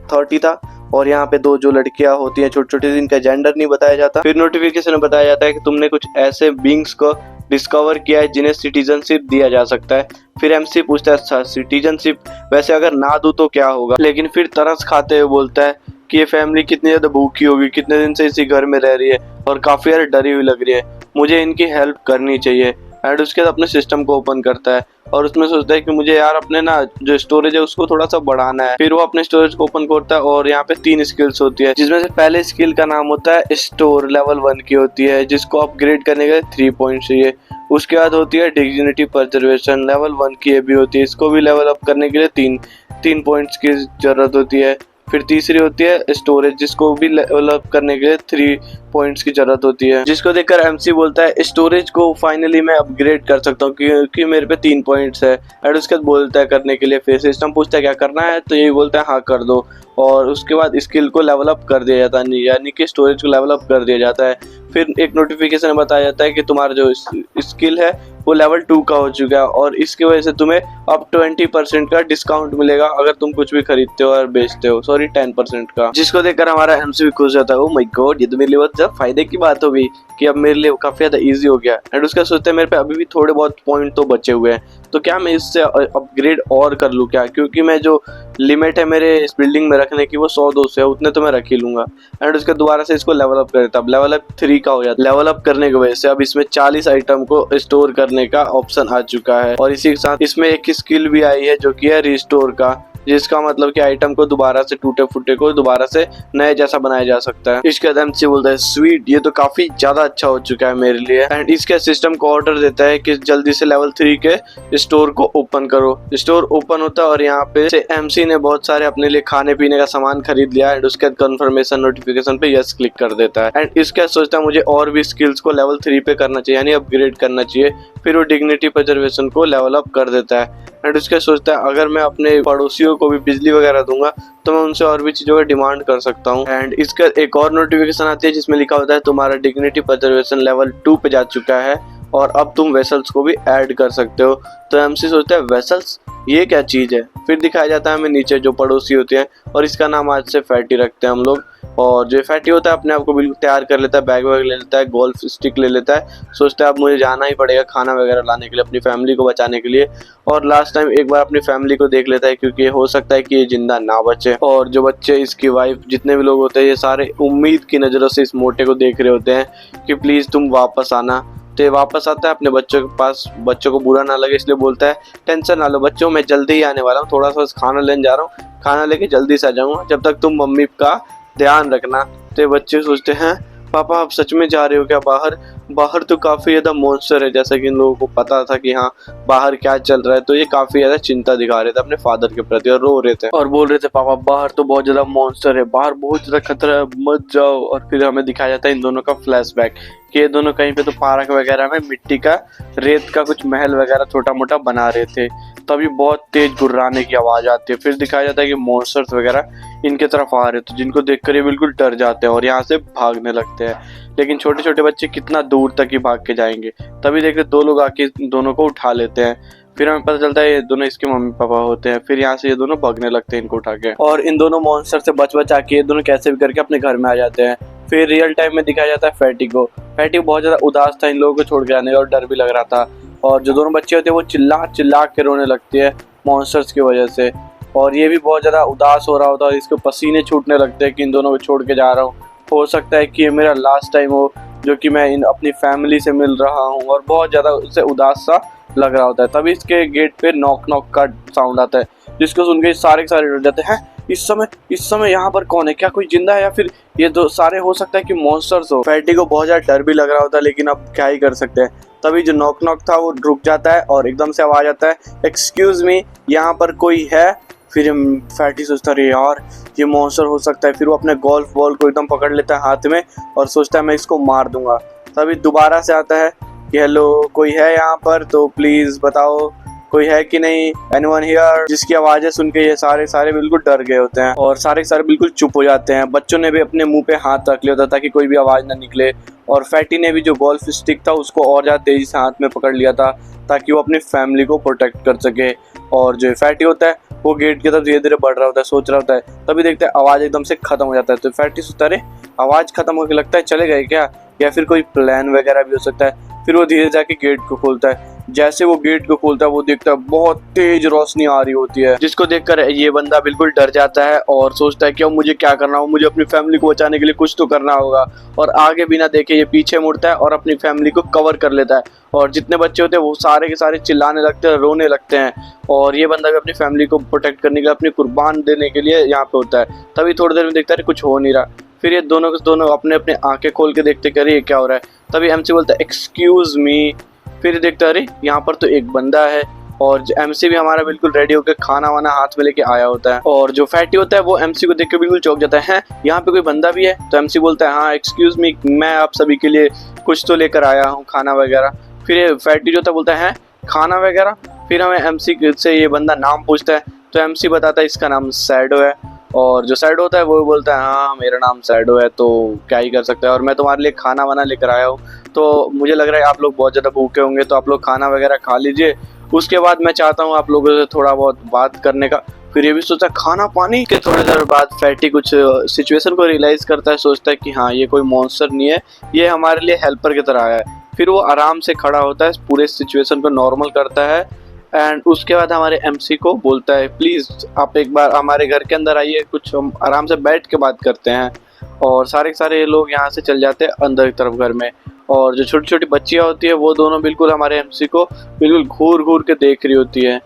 30 था और यहाँ पे दो जो लड़कियां होती हैं छोटी छोटी, इनका जेंडर नहीं बताया जाता। फिर नोटिफिकेशन में बताया जाता है कि तुमने कुछ ऐसे बींग्स को डिस्कवर किया है जिन्हें सिटीजनशिप दिया जा सकता है। फिर MC पूछता है अच्छा सिटीजनशिप वैसे अगर ना दूं तो क्या होगा, लेकिन फिर तरस खाते हुए बोलता है कि ये फैमिली कितनी ज्यादा भूखी होगी, कितने दिन से इसी घर में रह रही है और काफी ज्यादा डरी हुई लग रही है, मुझे इनकी हेल्प करनी चाहिए। एंड उसके बाद अपने सिस्टम को ओपन करता है और उसमें सोचता है कि मुझे यार अपने ना जो स्टोरेज है उसको थोड़ा सा बढ़ाना है। फिर वो अपने स्टोरेज को ओपन करता है और यहाँ पे 3 स्किल्स होती है, जिसमें से पहले स्किल का नाम होता है स्टोर, लेवल 1 की होती है, जिसको अपग्रेड करने के लिए 3 पॉइंट चाहिए। उसके बाद होती है डिग्निटी प्रिजर्वेशन, लेवल 1 की ये भी होती है, इसको भी लेवल अप करने के लिए 3 पॉइंट्स की जरूरत होती है। फिर तीसरी होती है स्टोरेज, जिसको भी लेवल अप करने के लिए 3 पॉइंट्स की जरूरत होती है, जिसको देखकर MC बोलता है स्टोरेज को फाइनली मैं अपग्रेड कर सकता हूँ क्योंकि मेरे पे 3 पॉइंट्स है। एंड उसके बाद बोलता है करने के लिए, फिर सिस्टम पूछता है क्या करना है, तो ये बोलता है हाँ कर दो, और उसके बाद स्किल को लेवल अप कर दिया जाता है, यानी कि स्टोरेज को लेवल अप कर दिया जाता है। फिर एक नोटिफिकेशन में बताया जाता है कि तुम्हारा जो स्किल है वो लेवल 2 का हो चुका है और इसकी वजह से तुम्हें अब 20% का डिस्काउंट मिलेगा अगर तुम कुछ भी खरीदते हो और बेचते हो, सॉरी 10% का। जिसको देखकर हमारा MC भी खुश होता है, ओ माय गॉड ये तो मेरे लिए बहुत ज्यादा फायदे की बात हो गई कि अब मेरे लिए काफी ज्यादा इजी हो गया। एंड उसका सोचते हैं मेरे पे अभी भी थोड़े बहुत पॉइंट तो बचे हुए हैं, तो क्या मैं इससे अपग्रेड और कर लूँ क्या, क्योंकि मैं जो लिमिट है मेरे इस बिल्डिंग में रखने की वो 100-200 है, उतने तो मैं रख ही लूंगा। एंड उसके दोबारा से इसको लेवल अप कर देता, अब लेवल अप 3 का हो जाता। लेवल अप करने की वजह से अब इसमें 40 आइटम को स्टोर करने का ऑप्शन आ चुका है और इसी के साथ इसमें एक स्किल भी आई है जो कि है रिस्टोर का, जिसका मतलब कि आइटम को दोबारा से टूटे फूटे को दोबारा से नए जैसा बनाया जा सकता है। इसके बाद MC बोलता है स्वीट ये तो काफी ज्यादा अच्छा हो चुका है मेरे लिए। एंड इसके सिस्टम को ऑर्डर देता है कि जल्दी से लेवल 3 के स्टोर को ओपन करो। स्टोर ओपन होता है और यहाँ पे MC ने बहुत सारे अपने लिए खाने पीने का सामान खरीद लिया। एंड उसके बाद कंफर्मेशन नोटिफिकेशन पे यस क्लिक कर देता है। एंड इसके सोचता है मुझे और भी स्किल्स को लेवल 3 पे करना चाहिए, यानी अपग्रेड करना चाहिए। फिर वो डिग्निटी प्रिजर्वेशन को लेवल अप कर देता है। एंड उसके सोचता है अगर मैं अपने पड़ोसियों को भी बिजली वगैरह दूंगा तो मैं उनसे और भी चीजों का डिमांड कर सकता हूँ। एंड इसका एक और नोटिफिकेशन आती है जिसमें लिखा होता है तुम्हारा डिग्निटी प्रिजर्वेशन लेवल 2 पे जा चुका है और अब तुम वेसल्स को भी ऐड कर सकते हो। तो MC सोचता है वेसल्स ये क्या चीज है। फिर दिखाया जाता है हमें नीचे जो पड़ोसी होते हैं और इसका नाम आज से फैटी रखते हैं हम लोग। और जो फैटी होता है अपने आप को बिल्कुल तैयार कर लेता है, बैग वैग ले लेता है, गोल्फ स्टिक ले लेता है, सोचता है अब मुझे जाना ही पड़ेगा खाना वगैरह लाने के लिए अपनी फैमिली को बचाने के लिए। और लास्ट टाइम एक बार अपनी फैमिली को देख लेता है क्योंकि हो सकता है कि ये जिंदा ना बचे। और जो बच्चे, इसकी वाइफ, जितने भी लोग होते हैं ये सारे उम्मीद की नज़रों से इस मोटे को देख रहे होते हैं कि प्लीज़ तुम वापस आना। तो ये वापस आता है अपने बच्चों के पास, बच्चों को बुरा ना लगे इसलिए बोलता है टेंशन ना लो बच्चों, मैं जल्दी ही आने वाला हूँ, थोड़ा सा खाना लेने जा रहा हूँ, खाना लेके जल्दी से आ जाऊँगा, जब तक तुम मम्मी का ध्यान रखना। तो ये बच्चे सोचते हैं पापा आप सच में जा रहे हो क्या बाहर? बाहर तो काफी ज्यादा मॉन्स्टर है, जैसा कि इन लोगों को पता था कि हाँ बाहर क्या चल रहा है। तो ये काफी ज्यादा चिंता दिखा रहे थे अपने फादर के प्रति और रो रहे थे और बोल रहे थे पापा बाहर तो बहुत ज्यादा मॉन्स्टर है, बाहर बहुत ज्यादा खतरा है, मत जाओ। और फिर हमें दिखाया जाता है इन दोनों का फ्लैशबैक कि ये दोनों कहीं पे तो पार्क वगैरह में मिट्टी का, रेत का कुछ महल वगैरह छोटा मोटा बना रहे थे, तभी बहुत तेज गुर्राने की आवाज आती है। फिर दिखाया जाता है कि मॉन्स्टर्स वगैरह इनके तरफ आ रहे थे, जिनको देखकर ये बिल्कुल डर जाते हैं और यहाँ से भागने लगते हैं। लेकिन छोटे छोटे बच्चे कितना दूर तक ही भाग के जाएंगे, तभी देखते 2 लोग आके दोनों को उठा लेते हैं। फिर हमें पता चलता है ये दोनों इसके मम्मी पापा होते हैं। फिर यहाँ से ये दोनों भागने लगते हैं इनको उठा के, और इन दोनों मॉन्स्टर से बच आके ये दोनों कैसे भी करके अपने घर में आ जाते हैं। फिर रियल टाइम में दिखाया जाता है फैटी को। फैटी बहुत ज्यादा उदास था इन लोगों को छोड़ के आने का और डर भी लग रहा था, और जो दोनों बच्चे होते हैं वो चिल्ला चिल्ला के रोने लगते हैं मॉन्स्टर्स की वजह से, और ये भी बहुत ज्यादा उदास हो रहा होता है और इसको पसीने छूटने लगते हैं कि इन दोनों को छोड़ के जा रहा हूँ, हो सकता है कि ये मेरा लास्ट टाइम हो जो कि मैं अपनी फैमिली से मिल रहा हूँ, और बहुत ज्यादा उससे उदास सा लग रहा होता है। तभी इसके गेट पे नॉक नॉक का साउंड आता है, जिसको सुन के सारे के सारे डर जाते हैं, इस समय यहाँ पर कौन है? क्या कोई जिंदा है या फिर ये दो सारे हो सकता है कि मॉन्स्टर्स हो। फैटी को बहुत ज्यादा डर भी लग रहा होता है, लेकिन अब क्या ही कर सकते हैं। तभी जो नॉक नॉक था वो रुक जाता है और एकदम से आवाज आता है, एक्सक्यूज मी, यहाँ पर कोई है? फिर फैटी सोचता है यार ये मॉन्स्टर हो सकता है। फिर वो अपने गोल्फ बॉल को एकदम पकड़ लेता है हाथ में और सोचता है मैं इसको मार दूंगा। तभी दोबारा से आता है कि हेलो, कोई है यहाँ पर? तो प्लीज बताओ कोई है कि नहीं, एनीवन हियर? जिसकी आवाजें सुन के ये सारे बिल्कुल डर गए होते हैं और सारे बिल्कुल चुप हो जाते हैं। बच्चों ने भी अपने मुंह पे हाथ रख लिया होता ताकि कोई भी आवाज ना निकले, और फैटी ने भी जो गोल्फ स्टिक था उसको और ज्यादा तेजी से हाथ में पकड़ लिया था ताकि वो अपनी फैमिली को प्रोटेक्ट कर सके। और जो फैटी होता है वो गेट की तरफ धीरे धीरे बढ़ रहा होता है, सोच रहा होता है। तभी देखते हैं आवाज एकदम से खत्म हो जाता है। तो फैटी सोचता है, अरे आवाज खत्म होकर लगता है चले गए क्या, या फिर कोई प्लान वगैरह भी हो सकता है। फिर वो धीरे जाके गेट को खोलता है। जैसे वो गेट को खोलता है वो देखता है बहुत तेज रोशनी आ रही होती है, जिसको देखकर ये बंदा बिल्कुल डर जाता है और सोचता है कि अब मुझे क्या करना होगा, मुझे अपनी फैमिली को बचाने के लिए कुछ तो करना होगा। और आगे बिना देखे ये पीछे मुड़ता है और अपनी फैमिली को कवर कर लेता है। और जितने बच्चे होते हैं वो सारे के सारे चिल्लाने लगते हैं, रोने लगते हैं। और ये बंदा भी अपनी फैमिली को प्रोटेक्ट करने के लिए, अपनी कुर्बान देने के लिए यहाँ पे होता है। तभी थोड़ी देर में देखता है कुछ हो नहीं रहा। फिर ये दोनों अपने अपने आंखें खोल के देखते कि अरे ये क्या हो रहा है। तभी एमसी बोलता है एक्सक्यूज मी। फिर देखता है अरे यहाँ पर तो एक बंदा है, और एमसी भी हमारा बिल्कुल रेडी होकर खाना वाना हाथ में लेके आया होता है। और जो फैटी होता है वो एमसी को देख के बिल्कुल चौंक जाता है, यहाँ पे कोई बंदा भी है? तो एमसी बोलता है हाँ एक्सक्यूज मी, मैं आप सभी के लिए कुछ तो लेकर आया हूँ, खाना वगैरह। फिर फैटी जो था बोलता है खाना वगैरह। फिर हमें एमसी से ये बंदा नाम पूछता है, तो एमसी बताता है इसका नाम सैडो है। और जो सैडो होता है वो बोलता है हाँ मेरा नाम सैडो है, तो क्या ही कर सकता है, और मैं तुम्हारे लिए खाना वाना लेकर आया हूँ। तो मुझे लग रहा है आप लोग बहुत ज़्यादा भूखे होंगे, तो आप लोग खाना वगैरह खा लीजिए, उसके बाद मैं चाहता हूँ आप लोगों से थोड़ा बहुत बात करने का। फिर ये भी सोचता है खाना पानी के। थोड़ी देर बाद फैटी कुछ सिचुएशन को रियलाइज करता है, सोचता है कि हाँ ये कोई मॉन्स्टर नहीं है, ये हमारे लिए हेल्पर की तरह आया है। फिर वो आराम से खड़ा होता है, पूरे सिचुएशन को नॉर्मल करता है, एंड उसके बाद हमारे एमसी को बोलता है प्लीज़ आप एक बार हमारे घर के अंदर आइए, कुछ हम आराम से बैठ के बात करते हैं। और सारे लोग यहाँ से चल जाते हैं अंदर की तरफ घर में। और जो छोटी छोटी बच्चियाँ होती है वो दोनों बिल्कुल हमारे एमसी को बिल्कुल घूर घूर के देख रही होती है,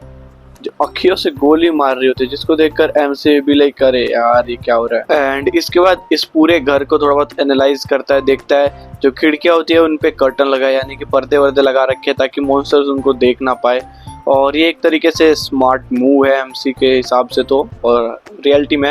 जो अखियों से गोली मार रही होती है, जिसको देखकर एमसी भी लाइक करे यार ये क्या हो रहा है। एंड इसके बाद इस पूरे घर को थोड़ा बहुत एनालाइज करता है, देखता है जो खिड़कियाँ होती है उन पे कर्टन लगाए, यानी कि पर्दे वर्दे लगा रखे हैं ताकि मॉन्स्टर्स उनको देख ना पाए। और ये एक तरीके से स्मार्ट मूव है एमसी के हिसाब से तो, और रियलिटी में।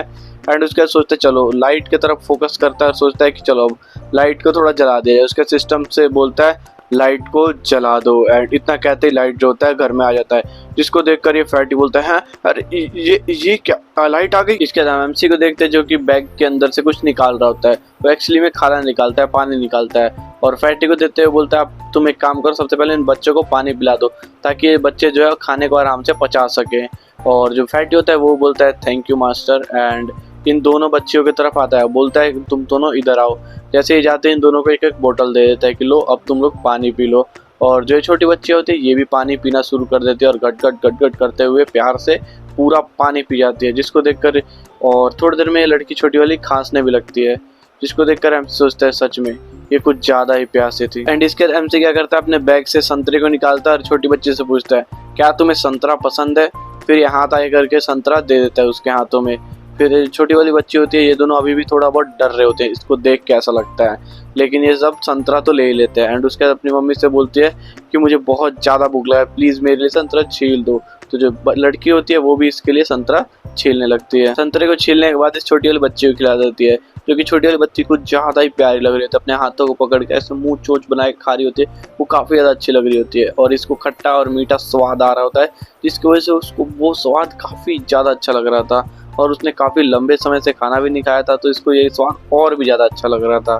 एंड उसके बाद सोचता है चलो लाइट की तरफ फोकस करता है और सोचता है कि चलो अब लाइट को थोड़ा जला दिया जाए। उसके सिस्टम से बोलता है लाइट को जला दो, एंड इतना कहते ही लाइट जो होता है घर में आ जाता है, जिसको देखकर ये फैटी बोलता है अरे ये क्या लाइट आ गई। इसके बाद एमसी को देखते हैं जो कि बैग के अंदर से कुछ निकाल रहा होता है, वो एक्चुअली में खाना निकालता है, पानी निकालता है। और फैटी को देते हुए बोलता है अब तुम एक काम करो, सबसे पहले इन बच्चों को पानी पिला दो ताकि ये बच्चे जो है खाने को आराम से पचा सके। और जो फैटी होता है वो बोलता है thank you master, and in दोनों बच्चियों की तरफ आता है, बोलता है तुम दोनों इधर आओ। जैसे ही जाते हैं इन दोनों को एक एक बोतल दे देता है कि लो अब तुम लोग पानी पी लो। और जो छोटी बच्ची होती है ये भी पानी पीना शुरू कर देती है और गट गट करते हुए प्यार से पूरा पानी पी जाती है, जिसको देखकर और थोड़ी देर में ये लड़की छोटी वाली खांसने भी लगती है, जिसको देखकर एमसी सोचता है सच में ये कुछ ज्यादा ही प्यासी थी। एंड इसके बाद एमसी क्या करता है अपने बैग से संतरे को निकालता है और छोटी बच्ची से पूछता है क्या तुम्हें संतरा पसंद है। फिर ये हाथ आए करके संतरा दे देता है उसके हाथों में। फिर छोटी वाली बच्ची होती है, ये दोनों अभी भी थोड़ा बहुत डर रहे होते हैं, इसको देख के ऐसा लगता है, लेकिन ये सब संतरा तो ले ही लेते हैं। एंड उसके बाद अपनी मम्मी से बोलती है कि मुझे बहुत ज़्यादा भूख लगा है, प्लीज़ मेरे लिए संतरा छील दो। तो जो लड़की होती है वो भी इसके लिए संतरा छीलने लगती है। संतरे को छीलने के बाद इस छोटी वाली बच्ची को खिला देती है, जो कि छोटी वाली बच्ची को ज़्यादा ही प्यारी लग रही होती है, अपने हाथों को पकड़ के ऐसे मुँह चोंच बनाए खा रही होती है, वो काफ़ी ज़्यादा अच्छी लग रही होती है। और इसको खट्टा और मीठा स्वाद आ रहा होता है, जिसकी वजह से उसको वो स्वाद काफ़ी ज़्यादा अच्छा लग रहा था, और उसने काफ़ी लंबे समय से खाना भी नहीं खाया था, तो इसको ये स्वाद और भी ज़्यादा अच्छा लग रहा था।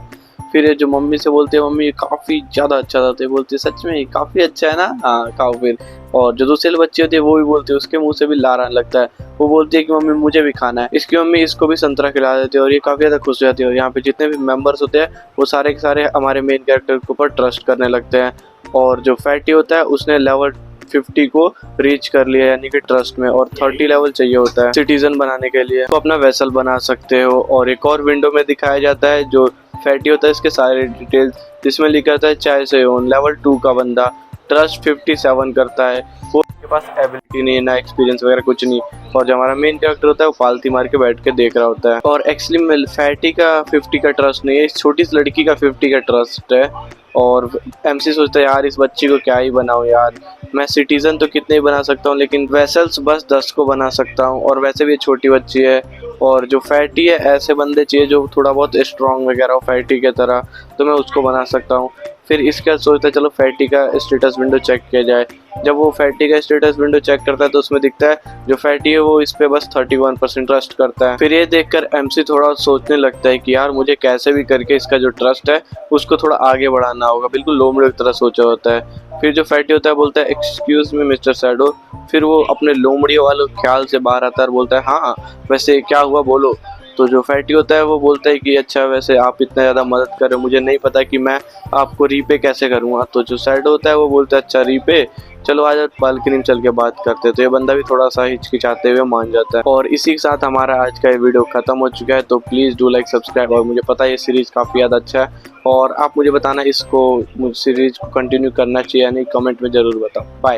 फिर ये जो मम्मी से बोलते हैं मम्मी ये काफ़ी ज़्यादा अच्छा था, तो ये बोलती है सच में काफ़ी अच्छा है ना, हाँ खाओ फिर। और जो दूसरी बच्ची होती है वो भी बोलती है, उसके मुंह से भी लार आने लगता है, वो बोलती है कि मम्मी मुझे भी खाना है। इसकी मम्मी इसको भी संतरा खिला देती है और ये काफ़ी ज़्यादा खुश हो जाती है। और यहाँ पे जितने भी मेंबर्स होते हैं वो सारे के सारे हमारे मेन कैरेक्टर के ऊपर ट्रस्ट करने लगते हैं। और जो फैटी होता है उसने लेवल 50 को रीच कर लिया, यानी कि ट्रस्ट में, और 30 लेवल चाहिए होता है सिटीजन बनाने के लिए, तो अपना वेसल बना सकते हो। और एक और विंडो में दिखाया जाता है जो फैटी होता है इसके सारे डिटेल्स, जिसमें लिखा था चाय से ओन लेवल 2 का बंदा ट्रस्ट 57 करता है, 4 के पास एबिलिटी नहीं है, ना एक्सपीरियंस वगैरह कुछ नहीं। और जो हमारा मेन कैरेक्टर होता है वो फालती मार के बैठ के देख रहा होता है। और एक्चुअली फैटी का 50 का ट्रस्ट नहीं है, इस छोटी सी लड़की का 50 का ट्रस्ट है। और एमसी सोचता है यार इस बच्ची को क्या ही बनाऊं यार, मैं सिटीजन तो कितने ही बना सकता हूँ लेकिन वेसल्स बस 10 को बना सकता हूँ, और वैसे भी ये छोटी बच्ची है। और जो फैटी है ऐसे बंदे चाहिए जो थोड़ा बहुत स्ट्रांग वगैरह हो फैटी के तरह, तो मैं उसको बना सकता हूँ। फिर इसका सोचता है चलो फैटी का स्टेटस विंडो चेक किया जाए। जब वो फैटी का स्टेटस विंडो चेक करता है तो उसमें दिखता है जो फैटी है वो इस पे बस 31% ट्रस्ट करता है। फिर ये देखकर एमसी थोड़ा सोचने लगता है कि यार मुझे कैसे भी करके इसका जो ट्रस्ट है उसको थोड़ा आगे बढ़ाना होगा, बिल्कुल लोमड़ी की तरह सोचा होता है। फिर जो फैटी होता है बोलता है एक्सक्यूज मी मिस्टर शैडो। फिर वो अपने लोमड़ी वाले ख्याल से बाहर आता है और बोलता है हाँ वैसे क्या हुआ बोलो। तो जो फैटी होता है वो बोलता है कि अच्छा वैसे आप इतना ज़्यादा मदद कर रहे हो, मुझे नहीं पता कि मैं आपको रीपे कैसे करूँगा। तो जो शैडो होता है वो बोलता है अच्छा रीपे, चलो आज बालकनी में चल के बात करते हैं। तो ये बंदा भी थोड़ा सा हिचकिचाते हुए मान जाता है। और इसी के साथ हमारा आज का ये वीडियो खत्म हो चुका है। तो प्लीज़ डू लाइक सब्सक्राइब। और मुझे पता है ये सीरीज़ काफ़ी ज़्यादा अच्छा है, और आप मुझे बताना इसको सीरीज़ को कंटिन्यू करना चाहिए या नहीं, कमेंट में ज़रूर बताओ। बाय।